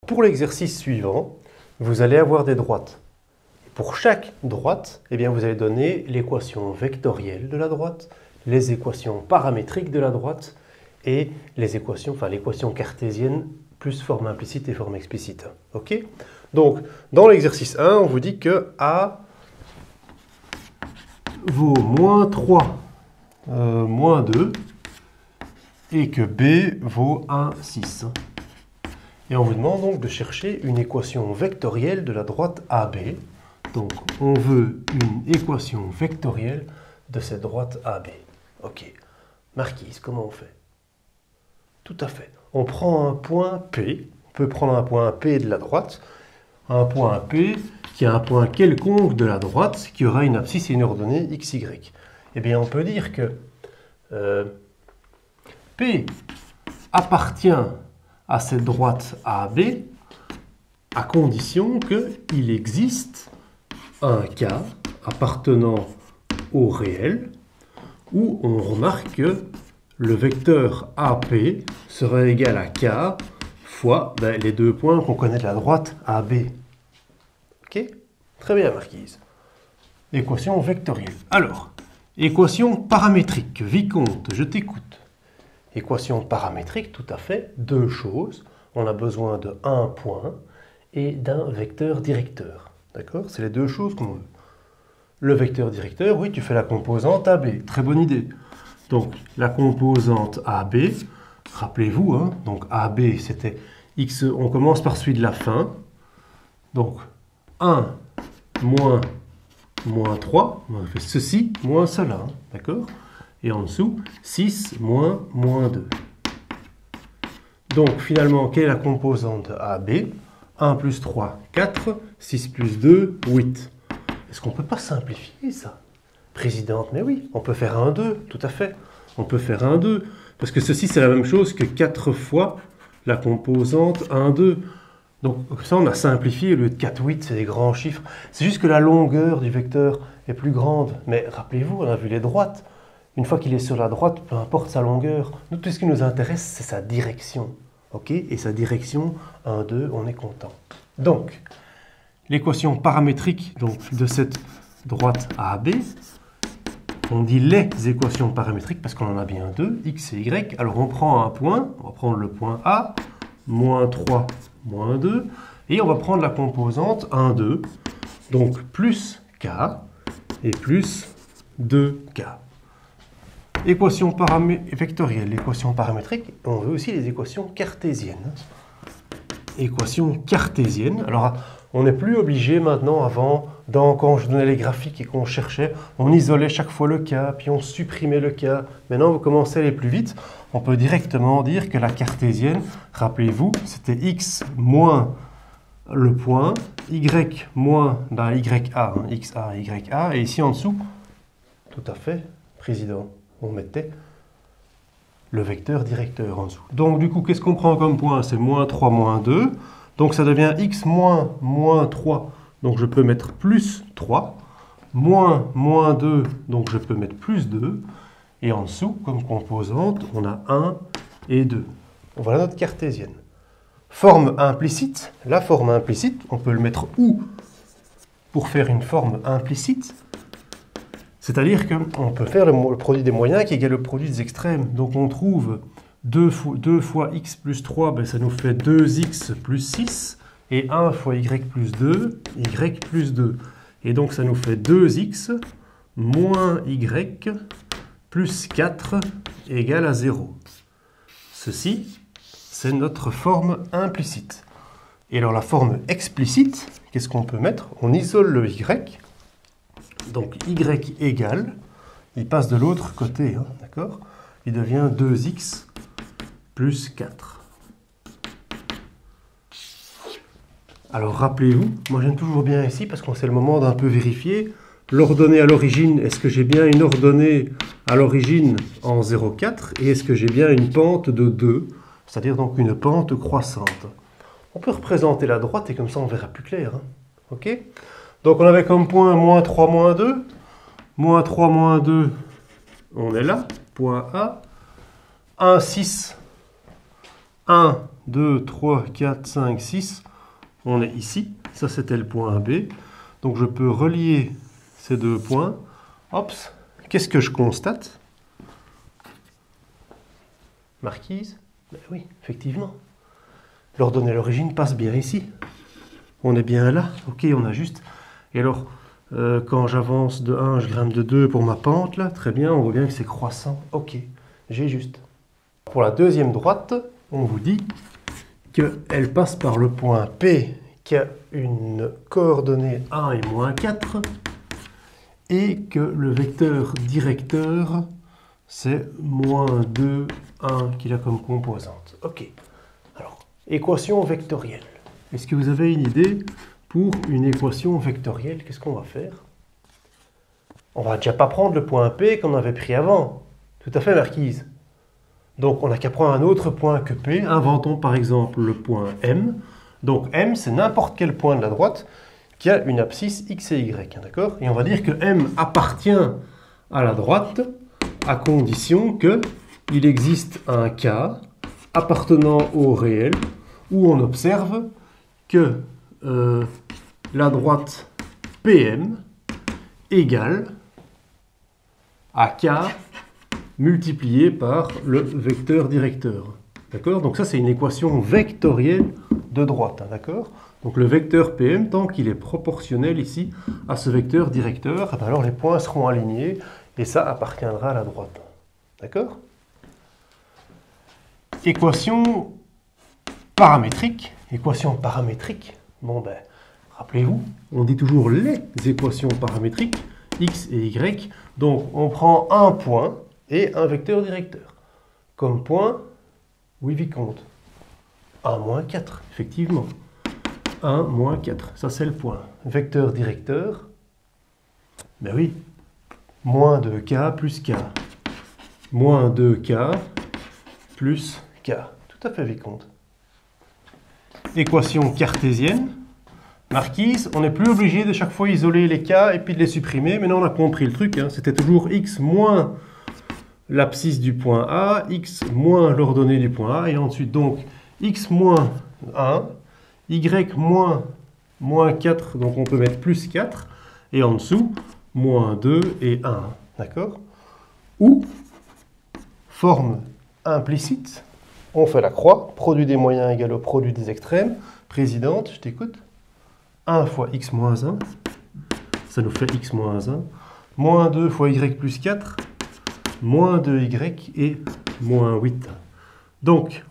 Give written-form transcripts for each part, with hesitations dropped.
Pour l'exercice suivant, vous allez avoir des droites. Pour chaque droite, eh bien, vous allez donner l'équation vectorielle de la droite, les équations paramétriques de la droite et les équations, enfin l'équation cartésienne plus forme implicite et forme explicite. Ok? Donc, dans l'exercice 1, on vous dit que A vaut moins 3, moins 2 et que B vaut 1, 6. Et on vous demande donc de chercher une équation vectorielle de la droite AB. Donc, on veut une équation vectorielle de cette droite AB. Ok. Marquise, comment on fait? Tout à fait. On prend un point P. On peut prendre un point P de la droite. Un point P qui est un point quelconque de la droite qui aura une abscisse et une ordonnée XY. Eh bien, on peut dire que P appartient à cette droite AB à condition qu'il existe un cas appartenant au réel où on remarque que le vecteur AP serait égal à K fois les deux points qu'on connaît de la droite AB. Ok? Très bien, Marquise. Équation vectorielle. Alors, équation paramétrique. Vicomte, je t'écoute. Équation paramétrique, tout à fait, deux choses. On a besoin de un point et d'un vecteur directeur. D'accord? C'est les deux choses qu'on veut. Le vecteur directeur, oui, tu fais la composante AB. Très bonne idée. Donc, la composante AB, rappelez-vous, hein, donc AB, c'était X, on commence par celui de la fin. Donc, 1 moins 3, on fait ceci moins cela, hein, d'accord? Et en dessous, 6 moins 2. Donc, finalement, quelle est la composante AB? 1 plus 3, 4, 6 plus 2, 8. Est-ce qu'on ne peut pas simplifier ça? Présidente, mais oui, on peut faire un 2, tout à fait. On peut faire un 2, parce que ceci, c'est la même chose que 4 fois la composante 1, 2. Donc, comme ça, on a simplifié. Au lieu de 4, 8, c'est des grands chiffres. C'est juste que la longueur du vecteur est plus grande. Mais rappelez-vous, on a vu les droites. Une fois qu'il est sur la droite, peu importe sa longueur, nous, tout ce qui nous intéresse, c'est sa direction. Ok? Et sa direction, 1, 2, on est content. Donc, l'équation paramétrique donc, de cette droite AB, on dit les équations paramétriques parce qu'on en a bien deux, x et y. Alors, on prend un point, on va prendre le point A, moins 3, moins 2, et on va prendre la composante 1, 2, donc plus K et plus 2K. Équation vectorielle, l'équation paramétrique, on veut aussi les équations cartésiennes. Équation cartésienne, alors on n'est plus obligé maintenant, avant, quand je donnais les graphiques et qu'on cherchait, on isolait chaque fois le K, puis on supprimait le K. Maintenant, vous commencez à aller plus vite, on peut directement dire que la cartésienne, rappelez-vous, c'était x moins le point, y moins YA, hein, XA, YA, et ici en dessous, tout à fait, président, on mettait le vecteur directeur en dessous. Donc du coup, qu'est-ce qu'on prend comme point? C'est moins 3, moins 2. Donc ça devient x moins 3. Donc je peux mettre plus 3. Moins 2. Donc je peux mettre plus 2. Et en dessous, comme composante, on a 1 et 2. Voilà notre cartésienne. Forme implicite. La forme implicite, on peut le mettre où pour faire une forme implicite? C'est-à-dire qu'on peut faire le produit des moyens qui est égal au produit des extrêmes. Donc on trouve 2 fois x plus 3, ben ça nous fait 2x plus 6. Et 1 fois y plus 2, y plus 2. Et donc ça nous fait 2x moins y plus 4 égale à 0. Ceci, c'est notre forme implicite. Et alors la forme explicite, qu'est-ce qu'on peut mettre? On isole le y. Donc y égale, il passe de l'autre côté, hein, d'accord? Il devient 2x plus 4. Alors rappelez-vous, moi j'aime toujours bien ici parce qu'on c'est le moment d'un peu vérifier. L'ordonnée à l'origine, est-ce que j'ai bien une ordonnée à l'origine en 0,4 et est-ce que j'ai bien une pente de 2, c'est-à-dire donc une pente croissante? On peut représenter la droite et comme ça on verra plus clair. Hein. Ok? Donc on avait comme point moins 3, moins 2. Moins 3, moins 2, on est là, point A. 1, 6, 1, 2, 3, 4, 5, 6. On est ici. Ça, c'était le point B. Donc, je peux relier ces deux points. Hop. Qu'est-ce que je constate? Marquise? Ben oui, effectivement. L'ordonnée à l'origine passe bien ici. On est bien là. Ok, on a juste... Et alors, quand j'avance de 1, je grimpe de 2 pour ma pente, là. Très bien, on voit bien que c'est croissant. Ok, j'ai juste. Pour la deuxième droite, on vous dit qu'elle passe par le point P, qui a une coordonnée 1 et moins 4, et que le vecteur directeur, c'est moins 2, 1 qu'il a comme composante. Ok. Alors, équation vectorielle. Est-ce que vous avez une idée pour une équation vectorielle? Qu'est-ce qu'on va faire? On va déjà pas prendre le point P qu'on avait pris avant. Tout à fait, Marquise. Donc, on n'a qu'à prendre un autre point que P. Inventons par exemple le point M. Donc, M, c'est n'importe quel point de la droite qui a une abscisse X et Y. D'accord? Et on va dire que M appartient à la droite à condition qu'il existe un cas appartenant au réel où on observe que la droite PM égale à K multiplié par le vecteur directeur. D'accord? Donc ça, c'est une équation vectorielle de droite. Hein, d'accord? Donc le vecteur PM, tant qu'il est proportionnel ici à ce vecteur directeur, eh bien alors les points seront alignés et ça appartiendra à la droite. D'accord? Équation paramétrique. Équation paramétrique. Bon ben, rappelez-vous, on dit toujours les équations paramétriques, x et y. Donc on prend un point et un vecteur directeur. Comme point, oui, vicomte. 1 moins 4, effectivement. 1 moins 4, ça c'est le point. Vecteur directeur, ben oui, moins 2k plus k. Moins 2k plus k. Tout à fait, vicomte. Équation cartésienne. Marquise, on n'est plus obligé de chaque fois isoler les k et puis de les supprimer. Maintenant, on a compris le truc. Hein. C'était toujours x moins l'abscisse du point A, x moins l'ordonnée du point A, et ensuite donc x moins 1, y moins 4, donc on peut mettre plus 4, et en dessous, moins 2 et 1. D'accord? Ou, forme implicite, on fait la croix, produit des moyens égal au produit des extrêmes. Présidente, je t'écoute. 1 fois x moins 1, ça nous fait x moins 1. Moins 2 fois y plus 4, moins 2y et moins 8. Donc,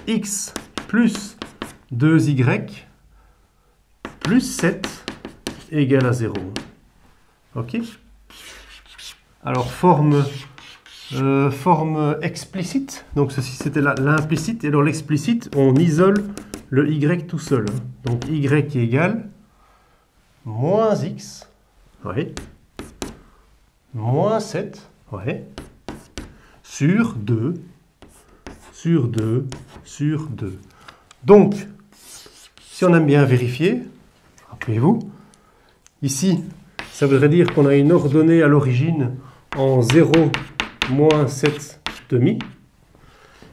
x plus 2y plus 7 égale à 0. Ok? Alors, forme explicite. Donc, ceci, c'était l'implicite. Et alors, l'explicite, on isole le y tout seul. Donc, y égale moins x, oui, moins 7, oui, sur 2, sur 2, sur 2. Donc, si on aime bien vérifier, rappelez-vous, ici, ça voudrait dire qu'on a une ordonnée à l'origine en 0, moins 7 demi,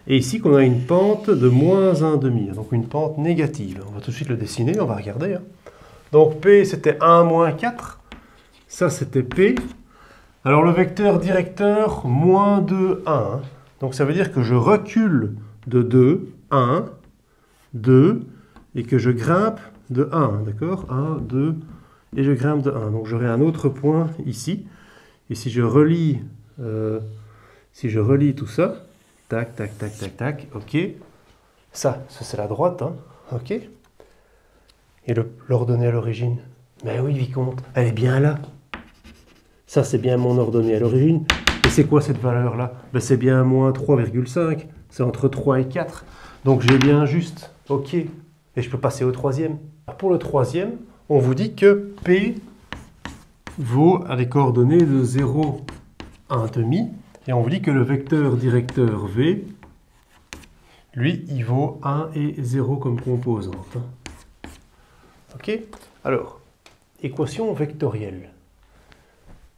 et ici qu'on a une pente de moins 1 demi, donc une pente négative. On va tout de suite le dessiner, on va regarder. Hein. Donc P, c'était 1 moins 4, ça c'était P. Alors le vecteur directeur, moins 2, 1. Donc ça veut dire que je recule de 2, 1, 2, et que je grimpe de 1, d'accord? 1, 2, et je grimpe de 1. Donc j'aurai un autre point ici. Et si je relis tout ça, tac, tac, tac, tac, tac, ok. Ça c'est la droite, hein, ok. Et l'ordonnée à l'origine, ben oui, vicomte, elle est bien là. Ça, c'est bien mon ordonnée à l'origine. Et c'est quoi cette valeur-là? Ben, c'est bien moins 3,5. C'est entre 3 et 4. Donc j'ai bien juste. OK. Et je peux passer au troisième. Pour le troisième, on vous dit que P vaut à des coordonnées de 0, 1 demi. Et on vous dit que le vecteur directeur V, lui, il vaut 1 et 0 comme composante. OK? Alors, équation vectorielle.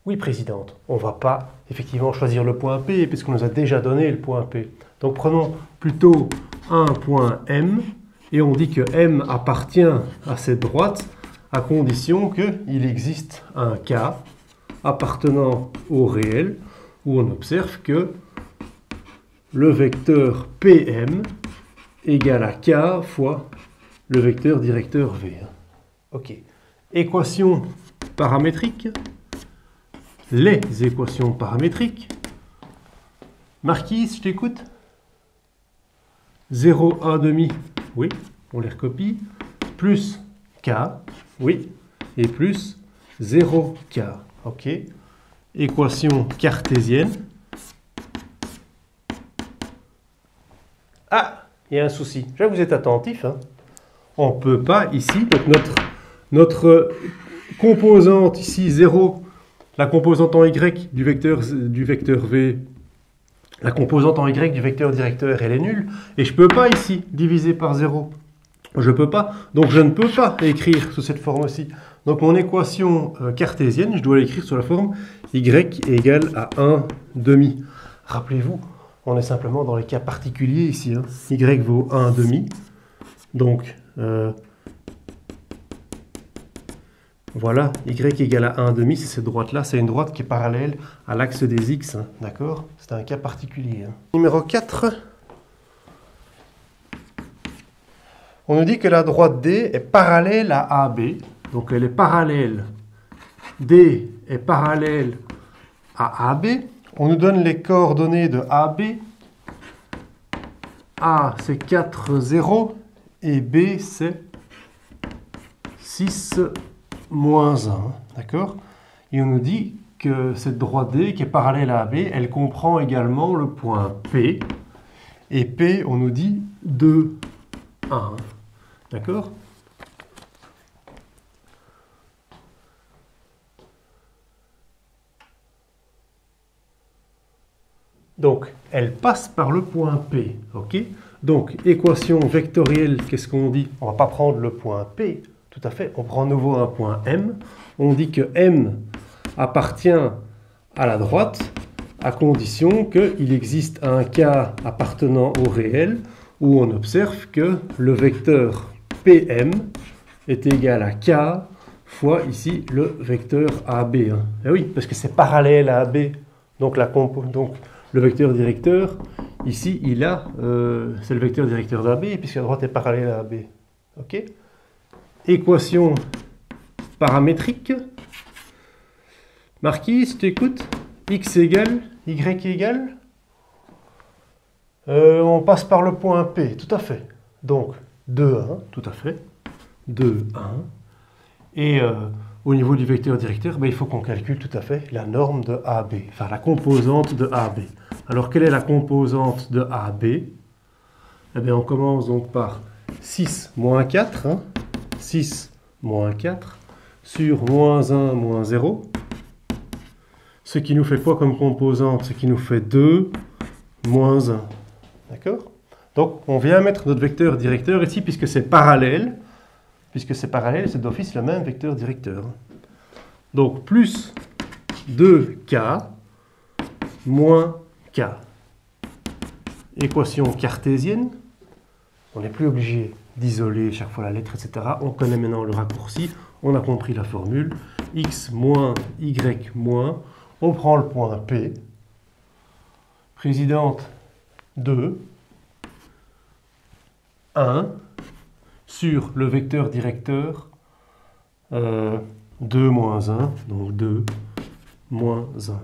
Oui, présidente, on ne va pas effectivement choisir le point P puisqu'on nous a déjà donné le point P. Donc prenons plutôt un point M, et on dit que M appartient à cette droite à condition qu'il existe un K appartenant au réel, où on observe que le vecteur PM égale à K fois le vecteur directeur V. Ok. Équation paramétrique. Les équations paramétriques. Marquise, je t'écoute. 0, 1 demi, oui, on les recopie. Plus K, oui, et plus 0K. Ok. Équation cartésienne. Ah, il y a un souci. Je vois que vous êtes attentif. Hein. On ne peut pas ici, donc notre composante ici 0, la composante en Y du vecteur V, la composante en Y du vecteur directeur, elle est nulle. Et je ne peux pas ici diviser par 0. Je ne peux pas. Donc je ne peux pas écrire sous cette forme-ci. Donc mon équation cartésienne, je dois l'écrire sous la forme Y égale à 1 demi. Rappelez-vous, on est simplement dans les cas particuliers ici. Hein. Y vaut 1 demi. Donc, voilà, Y égale à 1 demi, c'est cette droite-là. C'est une droite qui est parallèle à l'axe des X. Hein, d'accord? C'est un cas particulier. Hein. Numéro 4. On nous dit que la droite D est parallèle à AB. Donc, elle est parallèle. D est parallèle à AB. On nous donne les coordonnées de AB. A, c'est 4, 0. Et B, c'est 6, moins 1. D'accord? Et on nous dit que cette droite D, qui est parallèle à AB, elle comprend également le point P. Et P, on nous dit 2, 1. D'accord? Donc, elle passe par le point P. Ok? Donc, équation vectorielle, qu'est-ce qu'on dit? On ne va pas prendre le point P, tout à fait. On prend de nouveau un point M. On dit que M appartient à la droite à condition qu'il existe un K appartenant au réel où on observe que le vecteur PM est égal à K fois ici le vecteur AB. Et oui, parce que c'est parallèle à AB. Donc, le vecteur directeur, ici, c'est le vecteur directeur d'AB, puisque la droite est parallèle à AB. Ok? Équation paramétrique. Marquise, tu écoutes? X égale, Y égale. On passe par le point P, tout à fait. Donc, 2, 1, tout à fait. 2, 1. Et au niveau du vecteur directeur, il faut qu'on calcule tout à fait la norme de AB, enfin la composante de AB. Alors, quelle est la composante de AB? Eh bien, on commence donc par 6 moins 4. Hein, 6 moins 4 sur moins 1 moins 0. Ce qui nous fait quoi comme composante? Ce qui nous fait 2 moins 1. D'accord? Donc, on vient mettre notre vecteur directeur ici, puisque c'est parallèle. Puisque c'est parallèle, c'est d'office le même vecteur directeur. Donc, plus 2K moins K. Équation cartésienne. On n'est plus obligé d'isoler chaque fois la lettre, etc. On connaît maintenant le raccourci. On a compris la formule. X moins Y moins. On prend le point P. Présidente 2. 1. Sur le vecteur directeur 2 moins 1, donc 2 moins 1.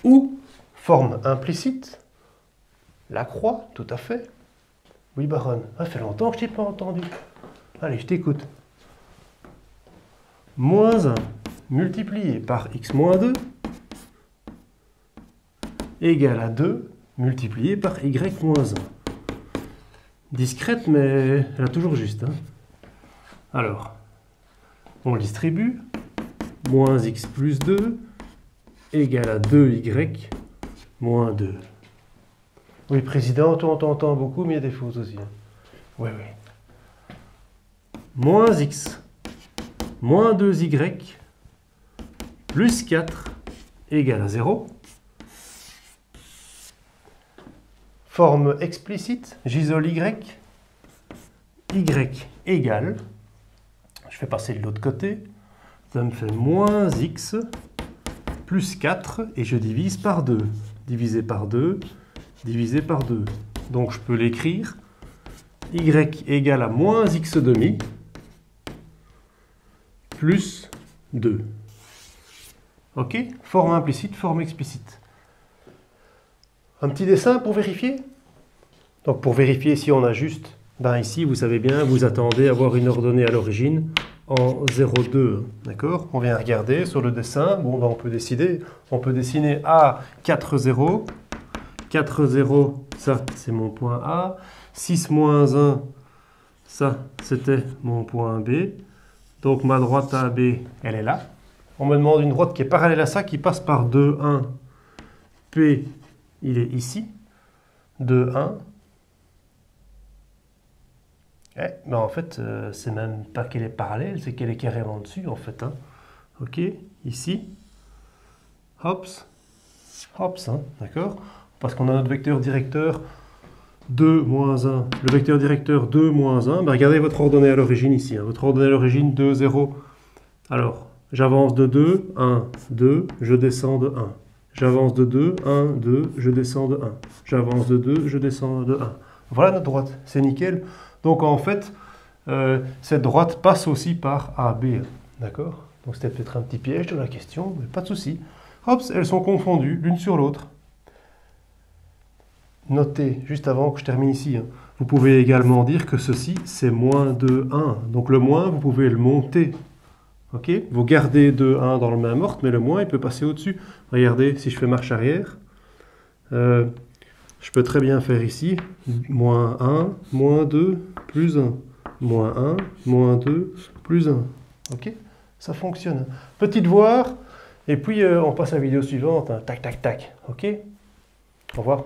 Ou, forme implicite, la croix, tout à fait. Oui, baronne, ça fait longtemps que je t'ai pas entendu. Allez, je t'écoute. Moins 1 multiplié par x moins 2 égale à 2 multiplié par y moins 1. Discrète, mais elle a toujours juste. Hein. Alors, on le distribue. Moins x plus 2 égale à 2y moins 2. Oui, président, on t'entend beaucoup, mais il y a des fautes aussi. Hein. Oui, oui. Moins x moins 2y plus 4 égale à 0. Forme explicite, j'isole y égale, je fais passer de l'autre côté, ça me fait moins x plus 4 et je divise par 2. Divisé par 2, divisé par 2. Donc je peux l'écrire y égale à moins x demi plus 2. Ok? Forme implicite, forme explicite. Un petit dessin pour vérifier? Donc pour vérifier si on a juste, ben ici vous savez bien, vous attendez à avoir une ordonnée à l'origine en 0,2. D'accord? On vient regarder sur le dessin. Bon, ben on peut décider. On peut dessiner A 4, 0. 4, 0, ça c'est mon point A. 6, moins 1, ça c'était mon point B. Donc ma droite AB, elle est là. On me demande une droite qui est parallèle à ça, qui passe par 2, 1. P, il est ici. 2, 1. Eh, ben en fait, c'est même pas qu'elle est parallèle, c'est qu'elle est carrément dessus, en fait. Hein. Ok, ici. Hops. Hops, hein, d'accord? Parce qu'on a notre vecteur directeur 2, moins 1. Le vecteur directeur 2, moins 1. Ben regardez votre ordonnée à l'origine ici. Hein. Votre ordonnée à l'origine 2, 0. Alors, j'avance de 2, 1, 2, je descends de 1. J'avance de 2, 1, 2, je descends de 1. J'avance de 2, je descends de 1. Voilà notre droite, c'est nickel. Donc en fait, cette droite passe aussi par AB. D'accord? Donc c'était peut-être un petit piège de la question, mais pas de souci. Hop, elles sont confondues l'une sur l'autre. Notez, juste avant que je termine ici, hein, vous pouvez également dire que ceci, c'est moins 2, 1. Donc le moins, vous pouvez le monter. Ok? Vous gardez 2, 1 dans le main morte, mais le moins, il peut passer au-dessus. Regardez, si je fais marche arrière, je peux très bien faire ici, moins 1, moins 2, plus 1. Moins 1, moins 2, plus 1. Ok? Ça fonctionne. Petit devoir, et puis on passe à la vidéo suivante. Hein. Tac, tac, tac. Ok? Au revoir.